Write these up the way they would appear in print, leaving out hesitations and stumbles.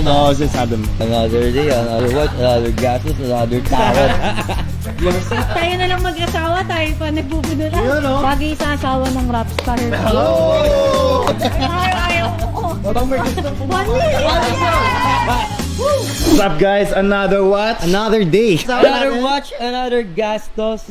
No, just Adam. Another day, another what, another gases, another tawad. Tayo na lang mag-asawa, tayo pa nagbubuno lang. Yun, no? Bagay sa asawa ng rap star. Oh! Ayaw ko. Batang may gusto. 1 million! What's up guys? Another what? Another day. Another watch, another gastos.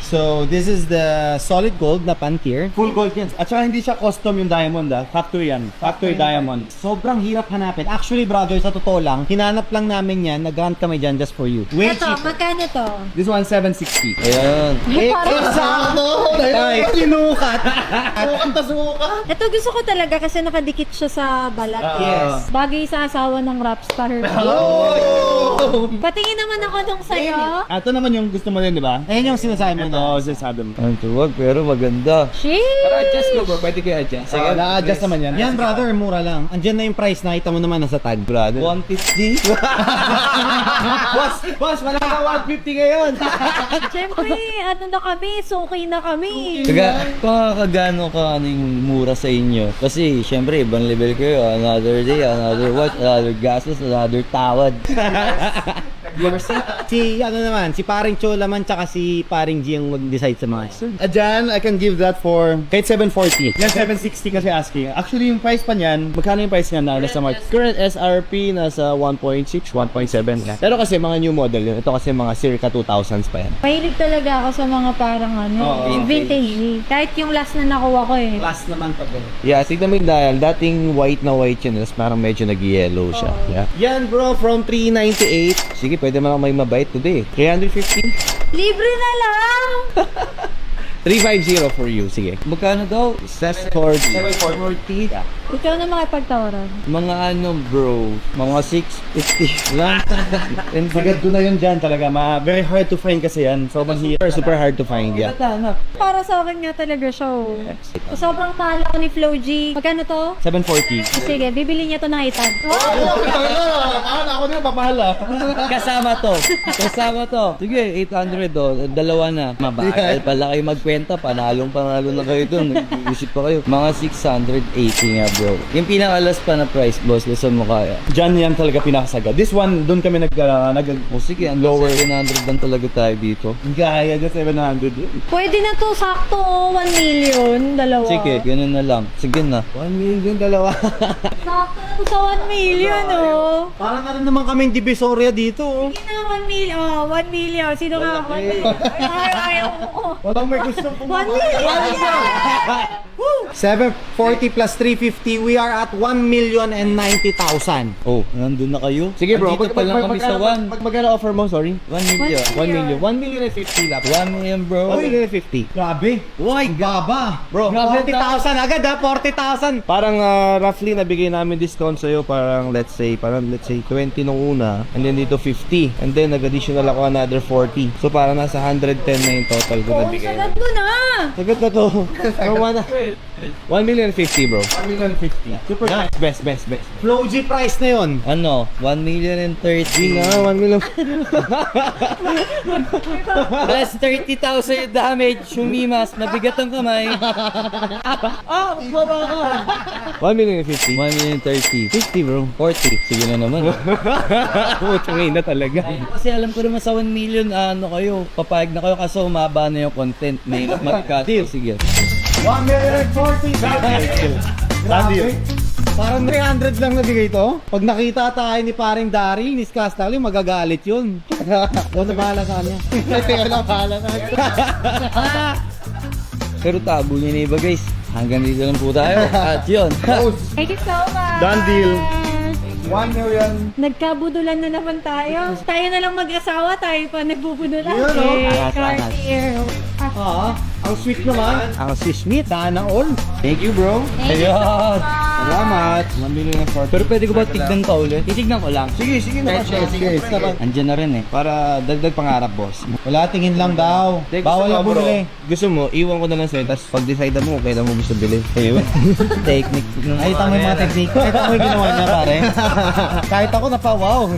So this is the solid gold na Pantier. Full gold yan. At saka hindi siya custom yung diamond Factory yan. Factory diamond. Sobrang hirap hanapin. Actually brother, sa totoo lang, hinanap lang namin yan. Nag-hunt kami dyan just for you. Way Ito, cheap. magkano to? This one 760. Ayan. Sakto! Ay, sinukat! Sukat! Ito gusto ko talaga kasi nakadikit siya sa balat. Yes. Bagay sa asawa ng rap star. Oh! Patingin naman ako nung sa'yo. Ito naman yung gusto mo rin, di ba? Ayan yung sinasabi mo na. Oo, sinasabi mo. Ang tuwag pero maganda. Sheesh! ko bro, pwede kayo adjust. Sige, na-adjust naman yan. Yan brother, mura lang. Andyan na yung price, nakita mo naman nasa tag brother. 150. Boss, wala ka 150 ngayon. Siyempre, ano na kami, suki na kami. Kagano ka ano yung mura sa inyo? Kasi syempre ibang level kayo. Another day, another what, another gases, another tawad. Si ano naman, si paring Chola man tsaka si paring G ang mag-decide sa mga Adyan, I can give that for kahit 740. Yan 760 kasi asking. Actually yung price pa niyan, magkano yung price niyan na nasa market? Current SRP nasa 1.6, 1.7. Pero kasi mga new model yun. Ito kasi mga circa 2000s pa yan. Mahilig talaga ako sa mga parang ano, Oo. vintage. Kahit yung last na nakuha ko eh. Last naman pa bro. Yeah, tignan mo yung dial. Dating white na white yun. Tapos parang medyo nag-yellow siya. Yeah. Yan bro, from 398. Sige, pwede man ako may mabait today. 350. Libre na lang! 350 for you, sige. Magkano daw? 740. 740. Ikaw na makipagtawaran. Mga ano bro, mga 650 lang. Sagad ko na yun dyan talaga. Very hard to find kasi yan. So, super hard to find yan. Tatanap. Para sa akin nga talaga siya. Oh. Sobrang mahal ako ni Flo G. Magkano to? 740. Sige, bibili niya to ng itag. Ako na papahala. Kasama to. Kasama to. Sige, 800 do. Dalawa na. Mabakal pala kayo magkwenta. Panalo na kayo dun. Nag-iisip pa kayo. Mga 680 nga bro. Yung pinakalas pa na price boss, lesson mo kaya. Dyan yan talaga pinakasagad. This one, doon kami O sige, ang lower 700 lang talaga tayo dito. Gaya dyan 700. Pwede na to, sakto. 1 million, dalawa. Sige, ganun na lang. Sige na. 1 million dalawa. Sakto na to sa 1 million, oh. Parang ano naman kaming divisoria dito. Oh. Sige na, 1 million. Oh, 1 million. Sino nga? 1 million. Ayaw ko. Walang may gusto 1 million! 740 plus 350, we are at 1,090,000. Oh, nandun na kayo? Sige bro, Andito pa lang kami sa 1. magkano offer mo, sorry? 1 million. 1 million. 1 million and 50 lang. 1 million bro. 1 million and 50. Grabe. Why? Baba. Bro, Grabe, 40,000 agad ha, 40,000. Parang roughly nabigay namin discount sa'yo, parang let's say 20 nung una, and then dito 50. And then nag-additional ako another 40. So parang nasa 110 na yung total ko Oh, nabigay. sagad mo na! Sagot na to. 1 million and 50 bro. 1 million and 50. Super nice. Best. Flow G price na yun. Ano? 1 million and 30. Na, 1 million. Plus 30,000 yung damage. Humimas. Mabigat ang kamay. 1 million and 50. 1 million and 30. 50 bro. 40. Sige na naman. Putangin na talaga. Kasi alam ko naman sa 1 million, ano kayo, papayag na kayo kasi umaba na yung content. May mag-cut. Sige. 1 million and 40. Grabe. Parang 300 lang nabigay to. Pag nakita tayo ni paring Daryl, ni Skastali, magagalit yun. Doon na bahala sa kanya. Kaya na bahala sa kanya. Pero tago niya na iba guys. Hanggang dito lang po tayo. At yun. Thank you so much! Done deal. 1 million. Nagkabudulan na naman tayo. Tayo na lang mag-asawa, tayo pa nagbubudulan. Yun, no? Angas. Cartier. Ang sweet naman. Ang sweet. Sana all. Thank you bro. Thank you so Ayun. much. Salamat. 1 million and 40. Pero pwede ko ba tignan pa ulit? Titignan ko lang. Sige naman. Sige. Andyan na rin eh. Para dagdag pangarap, boss. Wala, tingin lang daw. Gusto Bawal mo, na bro. bumili. Gusto mo, iwan ko na lang sa'yo. Tapos pag-decide mo, kailan mo gusto bilhin. Ayun. Technique. Ay, tama yung mga technique. Ay, tama yung ginawa niya, pare. Kahit ako, napawaw.